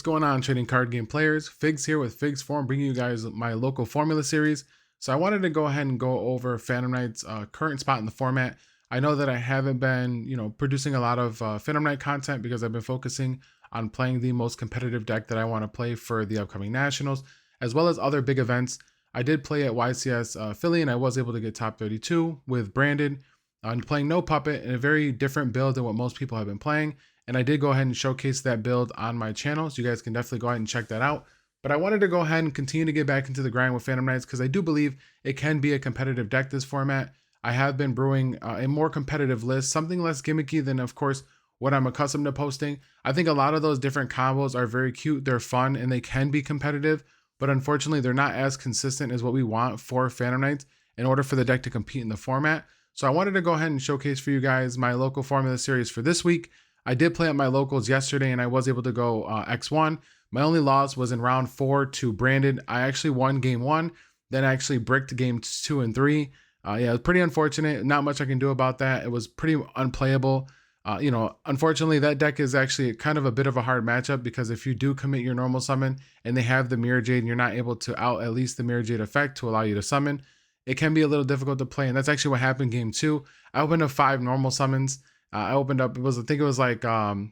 What's going on, trading card game players? Figs here with Figs Forum, bringing you guys my local formula series. So I wanted to go ahead and go over Phantom Knight's current spot in the format. I know that I haven't been, producing a lot of Phantom Knight content because I've been focusing on playing the most competitive deck that I want to play for the upcoming Nationals, as well as other big events. I did play at YCS Philly, and I was able to get top 32 with Brandon, and playing no puppet in a very different build than what most people have been playing. And I did go ahead and showcase that build on my channel, so you guys can definitely go ahead and check that out. But I wanted to go ahead and continue to get back into the grind with Phantom Knights because I do believe it can be a competitive deck this format. I have been brewing a more competitive list, something less gimmicky than, of course, what I'm accustomed to posting. I think a lot of those different combos are very cute, they're fun, and they can be competitive, but unfortunately they're not as consistent as what we want for Phantom Knights in order for the deck to compete in the format. So I wanted to go ahead and showcase for you guys my local formula series for this week. I did play at my locals yesterday and I was able to go X1. My only loss was in round 4 to Brandon. I actually won game 1, then I actually bricked game 2 and 3. Yeah, it was pretty unfortunate. Not much I can do about that. It was pretty unplayable. Unfortunately, that deck is actually kind of a bit of a hard matchup because if you do commit your normal summon and they have the Mirror Jade and you're not able to out at least the Mirror Jade effect to allow you to summon, it can be a little difficult to play. And that's actually what happened game 2. I opened up 5 normal summons. I opened up, I think it was like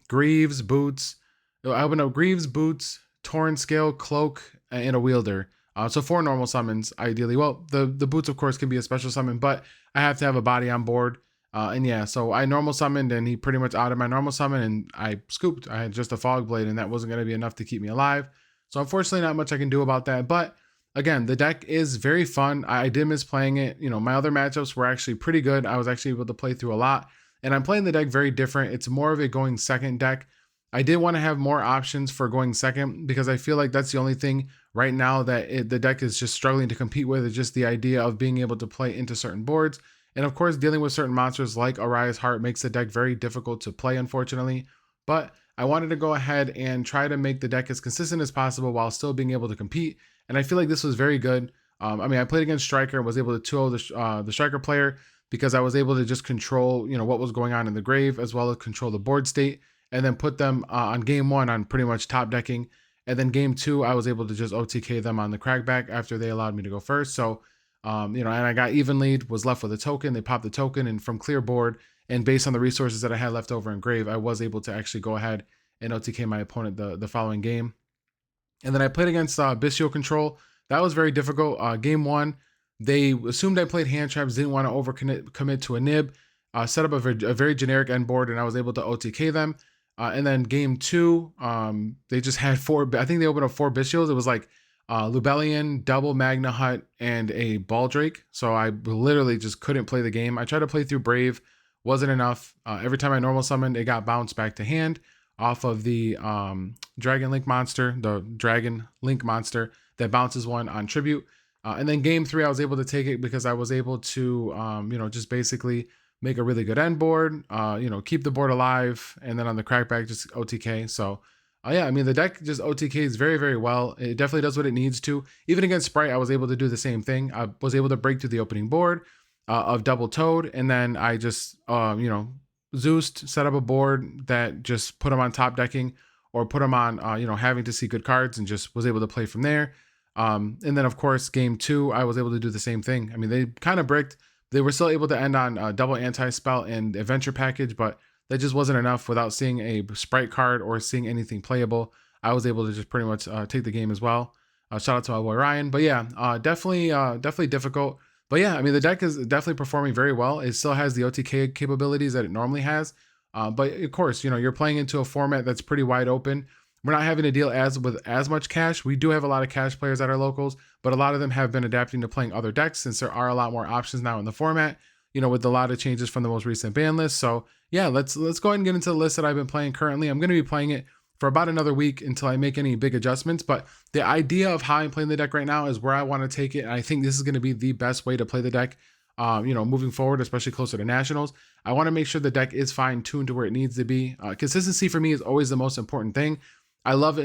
Greaves, Boots. I opened up Greaves, Boots, Torn Scale, Cloak, and a Wielder. So 4 normal summons, ideally. Well, the Boots, of course, can be a special summon, but I have to have a body on board. And yeah, so I normal summoned, and he pretty much out of my normal summon, and I scooped. I had just a Fog Blade, and that wasn't going to be enough to keep me alive. So unfortunately, not much I can do about that. But again, the deck is very fun. I did miss playing it. My other matchups were actually pretty good. I was actually able to play through a lot. And I'm playing the deck very different. It's more of a going second deck. I did want to have more options for going second because I feel like that's the only thing right now that the deck is just struggling to compete with, is just the idea of being able to play into certain boards. And of course, dealing with certain monsters like Aria's Heart makes the deck very difficult to play, unfortunately. But I wanted to go ahead and try to make the deck as consistent as possible while still being able to compete. And I feel like this was very good. I played against Striker and was able to 2-0 the Striker player, because I was able to just control, what was going on in the grave, as well as control the board state, and then put them on game 1 on pretty much top decking. And then game 2, I was able to just OTK them on the crackback after they allowed me to go first. So, and I got even lead, was left with a token. They popped the token, and from clear board, and based on the resources that I had left over in grave, I was able to actually go ahead and OTK my opponent the following game. And then I played against Bistio Control. That was very difficult. Game 1, they assumed I played hand traps, didn't want to overcommit to a nib, set up a very generic end board, and I was able to OTK them. And then game 2, they just had 4, I think they opened up 4 Bistios. It was like Lubellion, double Magna Hut, and a Baldrake. So I literally just couldn't play the game. I tried to play through Brave, wasn't enough. Every time I normal summoned, it got bounced back to hand off of the Dragon Link monster, that bounces one on tribute. And then game 3, I was able to take it because I was able to, just basically make a really good end board, keep the board alive, and then on the crackback, just OTK. So, the deck just OTKs very, very well. It definitely does what it needs to. Even against Sprite, I was able to do the same thing. I was able to break through the opening board of Double Toad, and then I just, Zeused, set up a board that just put him on top decking, or put him on, having to see good cards, and just was able to play from there. And then, of course, game 2, I was able to do the same thing. They kind of bricked. They were still able to end on double anti-spell and adventure package, but that just wasn't enough without seeing a Sprite card or seeing anything playable. I was able to just pretty much take the game as well. Shout out to my boy Ryan. But yeah, definitely difficult. But yeah, the deck is definitely performing very well. It still has the OTK capabilities that it normally has. But of course, you're playing into a format that's pretty wide open. We're not having to deal with as much cash. We do have a lot of cash players at our locals, but a lot of them have been adapting to playing other decks since there are a lot more options now in the format, with a lot of changes from the most recent ban list. So yeah, let's go ahead and get into the list that I've been playing currently. I'm going to be playing it for about another week until I make any big adjustments, but the idea of how I'm playing the deck right now is where I want to take it. And I think this is going to be the best way to play the deck, moving forward, especially closer to Nationals. I want to make sure the deck is fine-tuned to where it needs to be. Consistency for me is always the most important thing. I love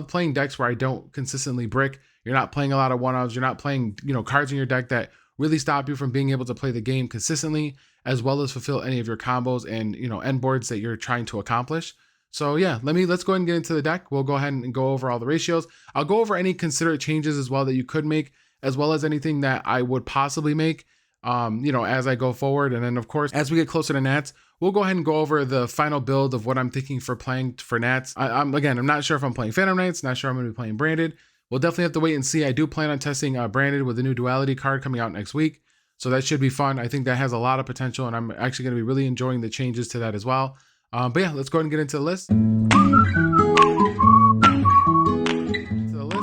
playing decks where I don't consistently brick. You're not playing a lot of one-offs. You're not playing, cards in your deck that really stop you from being able to play the game consistently, as well as fulfill any of your combos and, end boards that you're trying to accomplish. So yeah, let's go ahead and get into the deck. We'll go ahead and go over all the ratios. I'll go over any considerate changes as well that you could make, as well as anything that I would possibly make, as I go forward. And then of course, as we get closer to Nats, we'll go ahead and go over the final build of what I'm thinking for playing for Nats. I'm not sure if I'm playing Phantom Knights, not sure I'm going to be playing Branded. We'll definitely have to wait and see. I do plan on testing Branded with the new Duality card coming out next week. So that should be fun. I think that has a lot of potential, and I'm actually going to be really enjoying the changes to that as well. But yeah, let's go ahead and get into the list.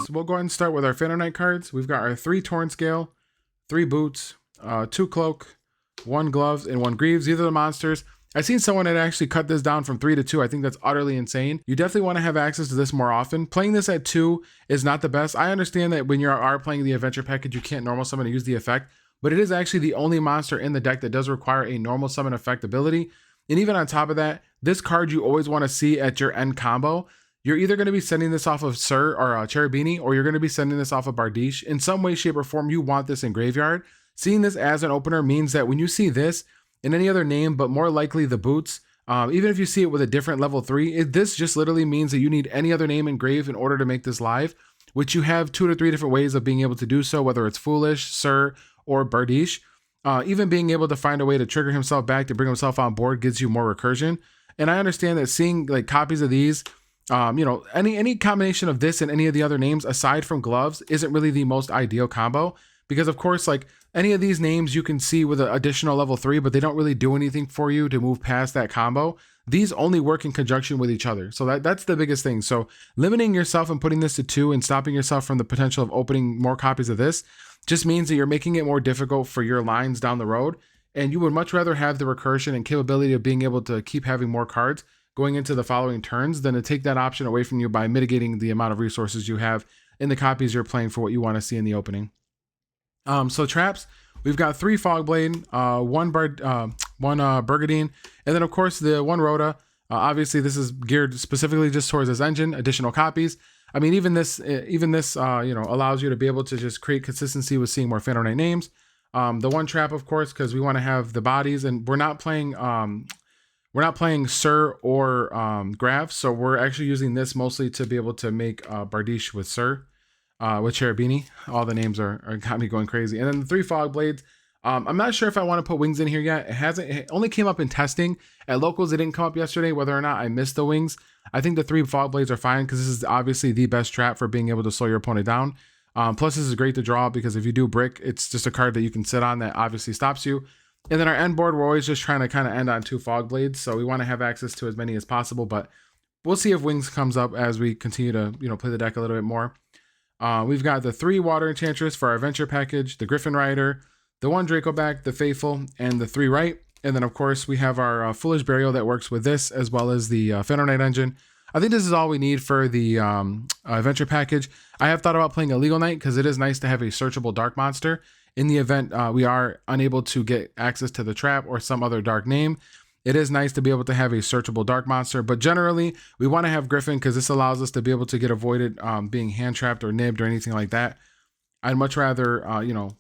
We'll go ahead and start with our Phantom Knight cards. We've got our 3 Torn Scale, 3 Boots, 2 Cloak, 1 Gloves, and 1 Greaves. These are the monsters. I've seen someone that actually cut this down from 3 to 2. I think that's utterly insane. You definitely want to have access to this more often. Playing this at 2 is not the best. I understand that when you are playing the adventure package, you can't normal summon to use the effect, but it is actually the only monster in the deck that does require a normal summon effect ability. And even on top of that, this card you always want to see at your end combo. You're either going to be sending this off of Sir or Cherubini, or you're going to be sending this off of Bardiche. In some way, shape, or form, you want this in Graveyard. Seeing this as an opener means that when you see this in any other name, but more likely the Boots, even if you see it with a different level 3, this just literally means that you need any other name in Grave in order to make this live, which you have 2 to 3 different ways of being able to do so, whether it's Foolish, Sir, or Bardiche. Even being able to find a way to trigger himself back to bring himself on board gives you more recursion. And I understand that seeing like copies of these, any combination of this and any of the other names aside from Gloves isn't really the most ideal combo, because of course, like any of these names you can see with an additional level 3, but they don't really do anything for you to move past that combo. These only work in conjunction with each other. So that's the biggest thing. So limiting yourself and putting this to 2 and stopping yourself from the potential of opening more copies of this just means that you're making it more difficult for your lines down the road. And you would much rather have the recursion and capability of being able to keep having more cards going into the following turns than to take that option away from you by mitigating the amount of resources you have in the copies you're playing for what you want to see in the opening. So traps, we've got 3 Fogblade, 1 Bergadine, and then of course the 1 Rhoda. Obviously this is geared specifically just towards this engine, additional copies. I mean, even this allows you to be able to just create consistency with seeing more Phantom Knight names. The 1 trap, of course, because we want to have the bodies, and we're not playing Sir or Grav, so we're actually using this mostly to be able to make Bardiche with Sir, with Cherubini. All the names are got me going crazy. And then the 3 Fog Blades. I'm not sure if I want to put wings in here yet. It only came up in testing. At locals, it didn't come up yesterday, whether or not I missed the wings. I think the 3 Fog Blades are fine because this is obviously the best trap for being able to slow your opponent down. Plus, this is great to draw because if you do brick, it's just a card that you can sit on that obviously stops you. And then our end board, we're always just trying to kind of end on 2 Fog Blades. So we want to have access to as many as possible, but we'll see if wings comes up as we continue to, play the deck a little bit more. We've got the 3 Water Enchantress for our adventure package, the Griffin Rider, the 1 Dracoback, the Faithful, and the 3 Right. And then, of course, we have our Foolish Burial that works with this, as well as the Phantom Knight engine. I think this is all we need for the adventure package. I have thought about playing Illegal Knight because it is nice to have a searchable dark monster. In the event we are unable to get access to the trap or some other dark name, it is nice to be able to have a searchable dark monster. But generally, we want to have Griffin because this allows us to be able to get avoided being hand trapped or nibbed or anything like that. I'd much rather,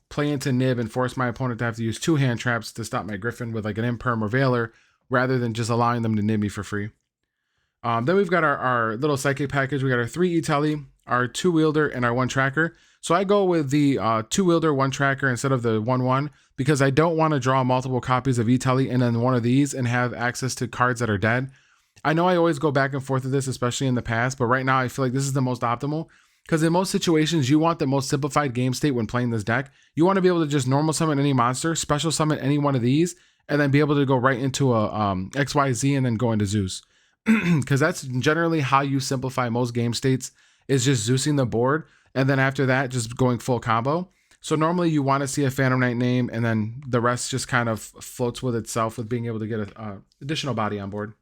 play into nib and force my opponent to have to use 2 hand traps to stop my Griffin with like an Imperm or Veiler, rather than just allowing them to nib me for free. Then we've got our little psychic package. We got our 3 E-Telly, our 2 Wielder, and our 1 Tracker. So I go with the 2 Wielder, 1 Tracker instead of the 1/1 because I don't want to draw multiple copies of E-Telly and then one of these and have access to cards that are dead. I know I always go back and forth with this, especially in the past, but right now I feel like this is the most optimal. Because in most situations, you want the most simplified game state when playing this deck. You want to be able to just normal summon any monster, special summon any one of these, and then be able to go right into a XYZ and then go into Zeus. Because that's generally how you simplify most game states, is just Zeusing the board, and then after that, just going full combo. So normally you want to see a Phantom Knight name, and then the rest just kind of floats with itself with being able to get an additional body on board.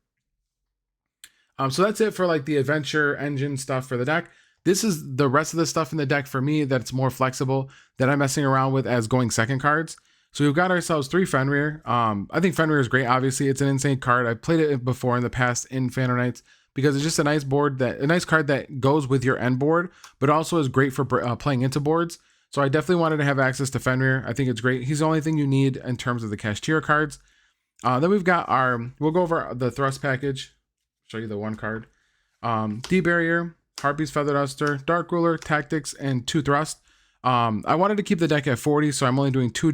So that's it for like the adventure engine stuff for the deck. This is the rest of the stuff in the deck for me that's more flexible that I'm messing around with as going second cards. So we've got ourselves 3 Fenrir. I think Fenrir is great. Obviously, it's an insane card. I've played it before in the past in Phantom Knights because it's just a nice card that goes with your end board, but also is great for playing into boards. So I definitely wanted to have access to Fenrir. I think it's great. He's the only thing you need in terms of the Kashtira cards. Then we've got we'll go over the Thrust package. show you the one card. D-Barrier, Harpy's Feather Duster, Dark Ruler, Tactics, and 2 Thrust. I wanted to keep the deck at 40, so I'm only doing 2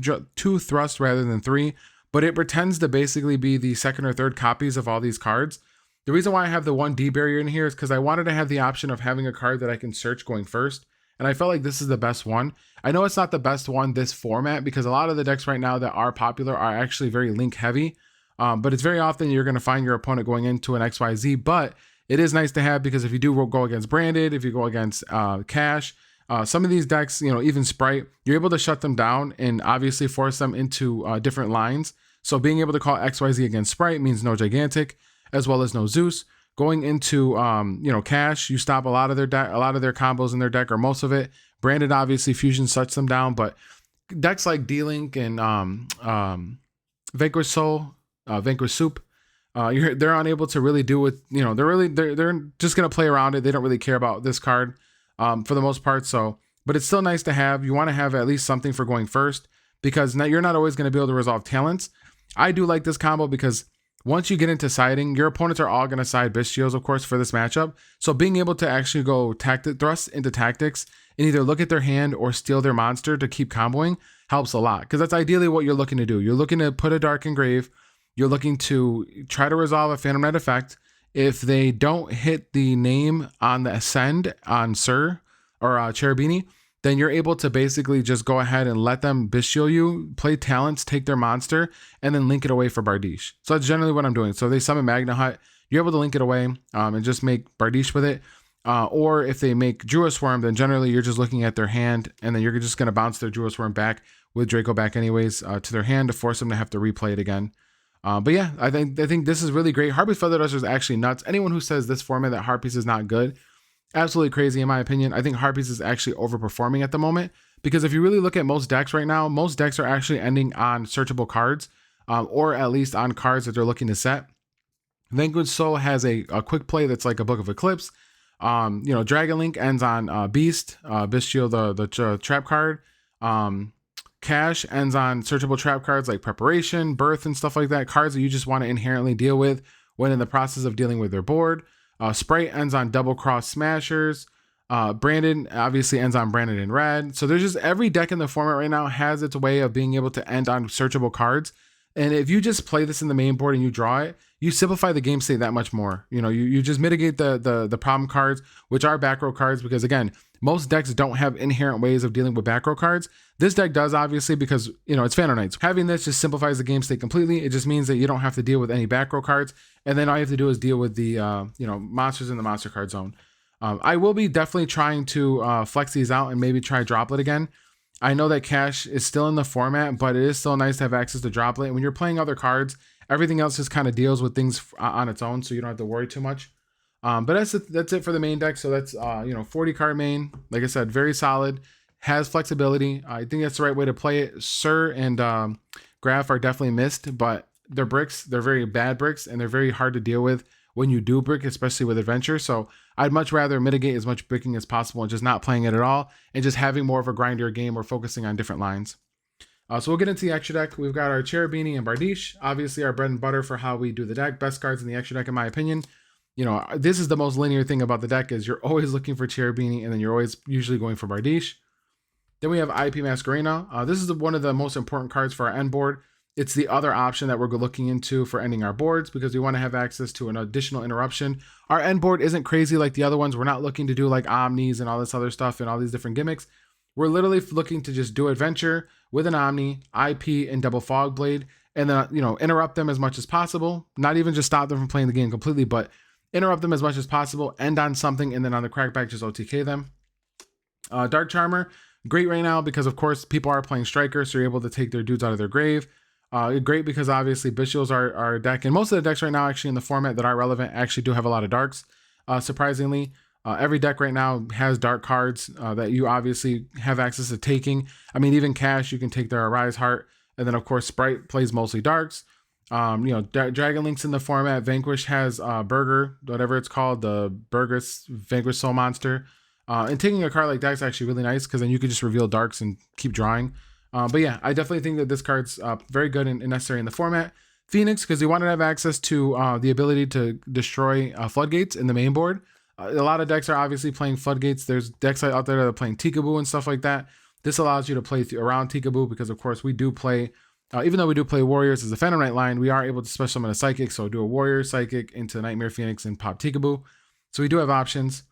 Thrust rather than 3, but it pretends to basically be the second or third copies of all these cards. The reason why I have the 1 D-Barrier in here is because I wanted to have the option of having a card that I can search going first, and I felt like this is the best one. I know it's not the best one this format, because a lot of the decks right now that are popular are actually very link heavy, but it's very often you're going to find your opponent going into an XYZ, but it is nice to have, because if you do go against Branded, if you go against Cash, some of these decks, even Sprite, you're able to shut them down and obviously force them into different lines. So being able to call XYZ against Sprite means no Gigantic, as well as no Zeus. Going into Cash, you stop a lot of their combos in their deck, or most of it. Branded, obviously Fusion shuts them down, but decks like D-Link and Vanquish Soul, Vanquish Soup, they're unable to really do with, they're just gonna play around it. They don't really care about this card for the most part. So, but it's still nice to have. You want to have at least something for going first, because now you're not always going to be able to resolve talents. I do like this combo because once you get into siding, your opponents are all going to side Bystials, of course, for this matchup. So being able to actually go thrust into Tactics and either look at their hand or steal their monster to keep comboing helps a lot, because that's ideally what you're looking to do. You're looking to put a Dark Engrave. You're looking to try to resolve a Phantom Knight effect. If they don't hit the name on the Ascend on Sir or Cherubini, then you're able to basically just go ahead and let them Bystial you, play talents, take their monster, and then link it away for Bardiche. So that's generally what I'm doing. So if they summon Magna Hut, you're able to link it away and just make Bardiche with it. Or if they make Druid Swarm, then generally you're just looking at their hand, and then you're just going to bounce their Druid Swarm back with Draco back anyways to their hand to force them to have to replay it again. But yeah, I think this is really great. Harpy's Feather Duster is actually nuts. Anyone who says this format that Harpy's is not good, absolutely crazy in my opinion. I think Harpy's is actually overperforming at the moment, because if you really look at most decks right now, most decks are actually ending on searchable cards, or at least on cards that they're looking to set. Vanquish Soul has a quick play that's like a Book of Eclipse. Dragon Link ends on Beast, Bystial, the trap card. Cash ends on searchable trap cards like Preparation, Birth, and stuff like that. Cards that you just want to inherently deal with when in the process of dealing with their board. Sprite ends on Double Cross Smashers. Branded obviously ends on Branded in red. So there's just every deck in the format right now has its way of being able to end on searchable cards. And if you just play this in the main board and you draw it, you simplify the game state that much more. You just mitigate the problem cards, which are back row cards, because again, most decks don't have inherent ways of dealing with back row cards. This deck does, obviously, because it's Phantom Knights. Having this just simplifies the game state completely. It just means that you don't have to deal with any back row cards, and then all you have to do is deal with the monsters in the monster card zone. I will be definitely trying to flex these out and maybe try Droplet again. I know that Cash is still in the format, but it is still nice to have access to Droplet. When you're playing other cards, everything else just kind of deals with things on its own, so you don't have to worry too much. But that's it for the main deck. So that's 40 card main. Like I said, very solid, has flexibility. I think that's the right way to play it. Sir and Graph are definitely missed, but they're bricks. They're very bad bricks, and they're very hard to deal with when you do brick, especially with Adventure. So I'd much rather mitigate as much bricking as possible and just not playing it at all, and just having more of a grinder game or focusing on different lines. So we'll get into the extra deck. We've got our Cherubini and Bardiche, obviously our bread and butter for how we do the deck. Best cards in the extra deck, in my opinion. This is the most linear thing about the deck, is you're always looking for Cherubini, and then you're always usually going for Bardiche. Then we have IP Masquerena. This is one of the most important cards for our end board. It's the other option that we're looking into for ending our boards, because we want to have access to an additional interruption. Our end board isn't crazy like the other ones. We're not looking to do like Omnis and all this other stuff and all these different gimmicks. We're literally looking to just do Adventure with an Omni, IP, and double Fog Blade, and then interrupt them as much as possible. Not even just stop them from playing the game completely, but interrupt them as much as possible, end on something, and then on the crackback just OTK them. Dark Charmer, great right now because of course people are playing Striker, so you're able to take their dudes out of their grave. Great because obviously Bystials are a deck, and most of the decks right now actually in the format that are relevant actually do have a lot of darks. Surprisingly, every deck right now has dark cards that you obviously have access to taking. I mean, even Cash, you can take their Arise Heart, and then of course Sprite plays mostly darks. Dragon Link's in the format. Vanquish has Burger, whatever it's called, the Burger's Vanquish Soul Monster. And taking a card like that's actually really nice, because then you can just reveal darks and keep drawing. But yeah, I definitely think that this card's very good and necessary in the format. Phoenix, because we wanted to have access to the ability to destroy floodgates in the main board. A lot of decks are obviously playing floodgates. There's decks out there that are playing Tikaboo and stuff like that. This allows you to play around Tikaboo because, of course, we do play, even though we do play Warriors as a Phantom Knight line, we are able to special summon a Psychic. So do a Warrior Psychic into Nightmare Phoenix and pop Tikaboo. So we do have options.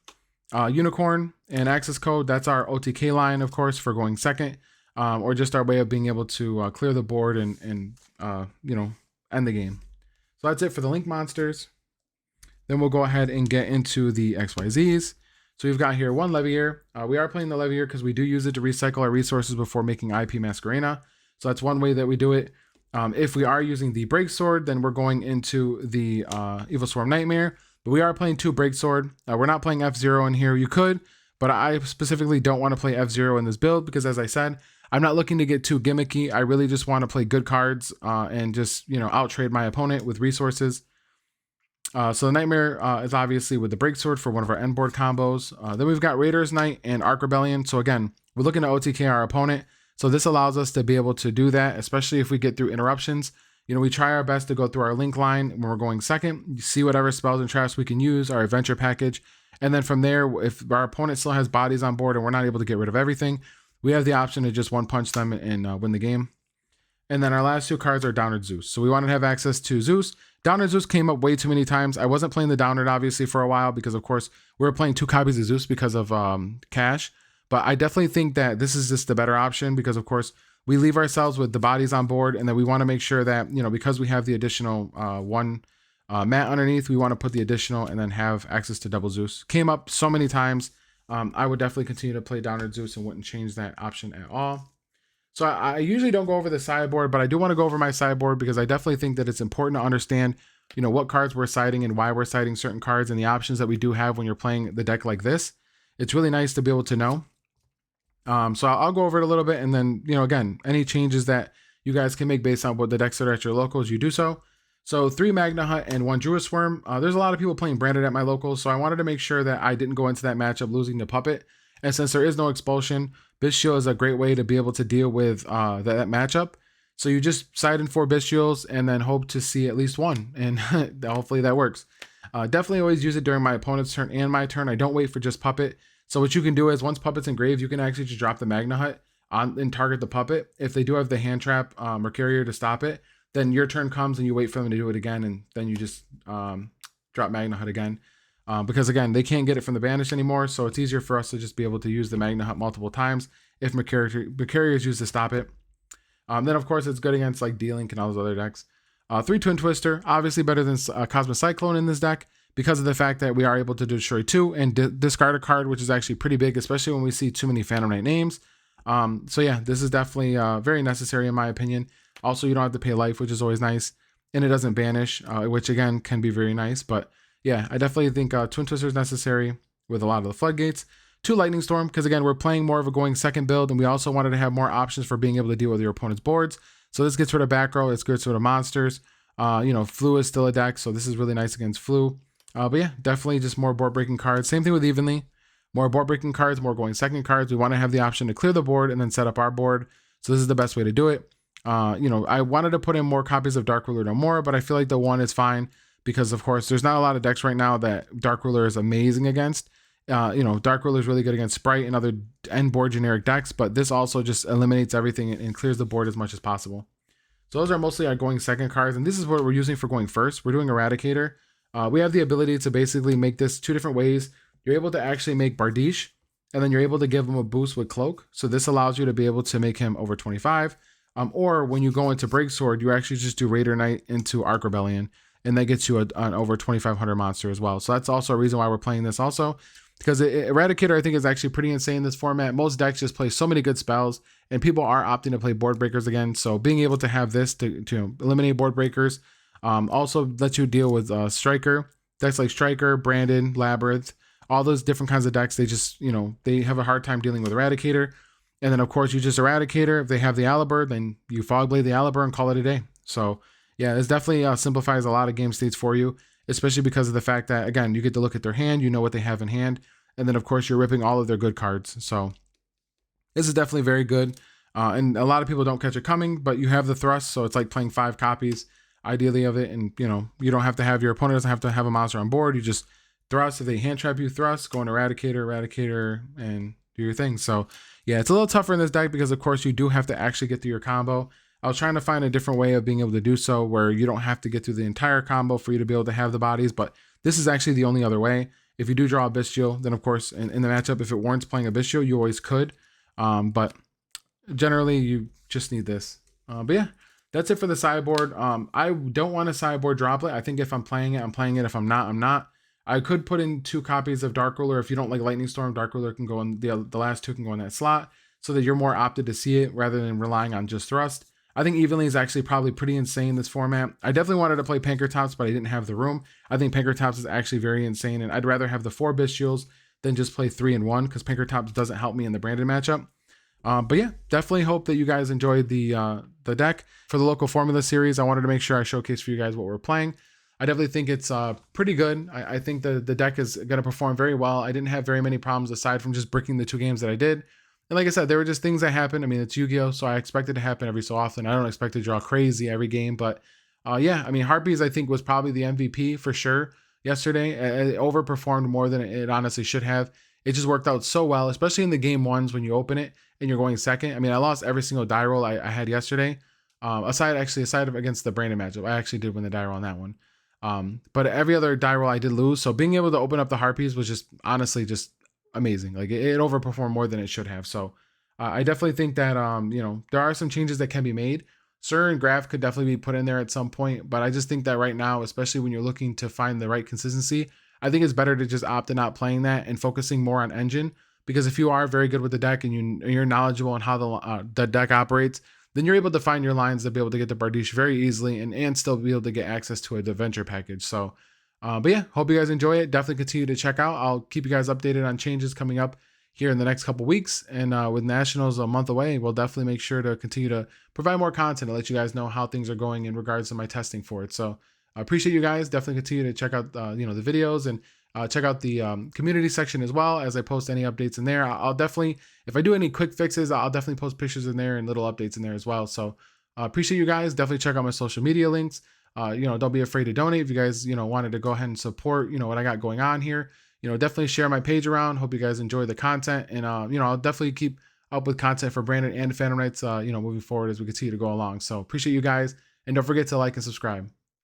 Unicorn and Access Code, that's our OTK line, of course, for going second, or just our way of being able to clear the board and you know, end the game. So that's it for the Link monsters. Then we'll go ahead and get into the XYZs. So we've got here one Levier. We are playing the Levier because we do use it to recycle our resources before making IP Masquerena. So that's one way that we do it. If we are using the Break Sword, then we're going into the Evil Swarm Nightmare. But we are playing 2 Break Sword. We're not playing F-Zero in here. You could, but I specifically don't want to play F-Zero in this build because, as I said, I'm not looking to get too gimmicky. I really just want to play good cards and just, you know, out-trade my opponent with resources. So the Nightmare is obviously with the Break Sword for one of our end board combos. Then we've got Raiders Knight and Arc Rebellion. So again, we're looking to OTK our opponent. So this allows us to be able to do that, especially if we get through interruptions. You know, we try our best to go through our Link line when we're going second. You see whatever spells and traps we can use, our adventure package. And then from there, if our opponent still has bodies on board and we're not able to get rid of everything, we have the option to just one punch them and win the game. And then our last 2 cards are Downerd Zeus. So we wanted to have access to Zeus. Downerd Zeus came up way too many times. I wasn't playing the Downerd obviously for a while because, of course, we were playing 2 copies of Zeus because of cash. But I definitely think that this is just the better option because, of course, we leave ourselves with the bodies on board, and then we want to make sure that, you know, because we have the additional 1 mat underneath, we want to put the additional and then have access to double Zeus. Came up so many times. I would definitely continue to play Downerd Zeus and wouldn't change that option at all. So I usually don't go over the sideboard, but I do want to go over my sideboard because I definitely think that it's important to understand, you know, what cards we're siding and why we're siding certain cards and the options that we do have when you're playing the deck like this. It's really nice to be able to know. So I'll go over it a little bit, and then, you know, again, any changes that you guys can make based on what the decks that are at your locals, you do so. So 3 Magna Hut and 1 Druid Swarm. There's a lot of people playing Branded at my locals, so I wanted to make sure that I didn't go into that matchup losing to Puppet. And since there is no expulsion, Bestial is a great way to be able to deal with that matchup. So you just side in 4 Bestials and then hope to see at least 1, and hopefully that works. Definitely always use it during my opponent's turn and my turn. I don't wait for just Puppet. So what you can do is once Puppet's engraved, you can actually just drop the Magna Hut on and target the Puppet. If they do have the hand trap or carrier to stop it, then your turn comes and you wait for them to do it again, and then you just drop Magna Hut again. Because again, they can't get it from the banish anymore, so it's easier for us to just be able to use the Magna Hut multiple times if Mercurial is used to stop it. Then of course it's good against like D-Link and all those other decks. 3 Twin Twister, obviously better than Cosmic Cyclone in this deck because of the fact that we are able to destroy 2 and discard a card, which is actually pretty big, especially when we see too many Phantom Knight names. So yeah, this is definitely very necessary in my opinion. Also, you don't have to pay life, which is always nice, and it doesn't banish, which again can be very nice. But yeah, I definitely think Twin Twister is necessary with a lot of the floodgates. 2 Lightning Storm, because again, we're playing more of a going second build, and we also wanted to have more options for being able to deal with your opponent's boards. So this gets rid of back row, this gets rid of monsters. You know, Flu is still a deck, so this is really nice against Flu. But yeah, definitely just more board breaking cards. Same thing with Evenly. More board breaking cards, more going second cards. We want to have the option to clear the board and then set up our board. So this is the best way to do it. You know, I wanted to put in more copies of Dark Ruler No More, but I feel like the 1 is fine because, of course, there's not a lot of decks right now that Dark Ruler is amazing against. You know, Dark Ruler is really good against Sprite and other end board generic decks, but this also just eliminates everything and clears the board as much as possible. So those are mostly our going second cards, and this is what we're using for going first. We're doing Eradicator. We have the ability to basically make this 2 different ways. You're able to actually make Bardiche, and then you're able to give him a boost with Cloak. So this allows you to be able to make him over 25. Or when you go into Break Sword, you actually just do Raider Knight into Arc Rebellion, and that gets you an over 2,500 monster as well. So that's also a reason why we're playing this also, because Eradicator I think is actually pretty insane in this format. Most decks just play so many good spells, and people are opting to play board breakers again. So being able to have this to eliminate board breakers also lets you deal with Striker. Decks like Striker, Brandon, Labyrinth, all those different kinds of decks, they just, you know, they have a hard time dealing with Eradicator. And then, of course, you just Eradicator. If they have the Alibur, then you Fogblade the Alibur and call it a day. So, yeah, this definitely simplifies a lot of game states for you, especially because of the fact that, again, you get to look at their hand, you know what they have in hand, and then, of course, you're ripping all of their good cards. So, this is definitely very good. And a lot of people don't catch it coming, but you have the thrust, so it's like playing 5 copies. ideally of it. And, you don't have to have, your opponent doesn't have to have a monster on board. You just thrust. If they hand trap you, thrust, go into Eradicator, and do your thing. So yeah, it's a little tougher in this deck because of course you do have to actually get through your combo. I was trying to find a different way of being able to do so where you don't have to get through the entire combo for you to be able to have the bodies, but this is actually the only other way. If you do draw a Bystial, then of course in the matchup, if it warrants playing a Bystial, you always could. But generally you just need this. But yeah, that's it for the sideboard. I don't want a sideboard droplet. I think if I'm playing it, I'm playing it. If I'm not, I'm not. I could put in 2 copies of Dark Ruler. If you don't like Lightning Storm, Dark Ruler can go in, the last 2 can go in that slot so that you're more opted to see it rather than relying on just Thrust. I think Evenly is actually probably pretty insane in this format. I definitely wanted to play Pankratops, but I didn't have the room. I think Pankratops is actually very insane, and I'd rather have the 4 Bystials than just play 3 and 1 because Pankratops doesn't help me in the branded matchup. But yeah, definitely hope that you guys enjoyed the deck. For the local formula series, I wanted to make sure I showcase for you guys what we're playing. I definitely think it's pretty good. I think the deck is going to perform very well. I didn't have very many problems aside from just bricking the 2 games that I did. And like I said, there were just things that happened. I mean, it's Yu-Gi-Oh! So I expect it to happen every so often. I don't expect to draw crazy every game. But yeah, I mean, Harpies, I think, was probably the MVP for sure yesterday. It overperformed more than it honestly should have. It just worked out so well, especially in the game ones when you open it and you're going second. I mean, I lost every single die roll I had yesterday. Aside of against the Brandon matchup, I actually did win the die roll on that one. But every other die roll I did lose. So being able to open up the Harpies was just honestly just amazing. Like it overperformed more than it should have. So I definitely think that there are some changes that can be made. Sir and Graph could definitely be put in there at some point, but I just think that right now, especially when you're looking to find the right consistency, I think it's better to just opt to not playing that and focusing more on engine. Because if you are very good with the deck and you're knowledgeable on how the deck operates, then you're able to find your lines to be able to get the Bardiche very easily and still be able to get access to a adventure package. So, but yeah, hope you guys enjoy it. Definitely continue to check out. I'll keep you guys updated on changes coming up here in the next couple weeks. And with Nationals a month away, we'll definitely make sure to continue to provide more content to let you guys know how things are going in regards to my testing for it. So I appreciate you guys. Definitely continue to check out the videos and check out the community section as well as I post any updates in there. I'll definitely, if I do any quick fixes, I'll definitely post pictures in there and little updates in there as well. So appreciate you guys. Definitely check out my social media links. Don't be afraid to donate if you guys, wanted to go ahead and support, what I got going on here. Definitely share my page around. Hope you guys enjoy the content. And, I'll definitely keep up with content for Brandon and Phantom Knights, moving forward as we continue to go along. So appreciate you guys. And don't forget to like and subscribe.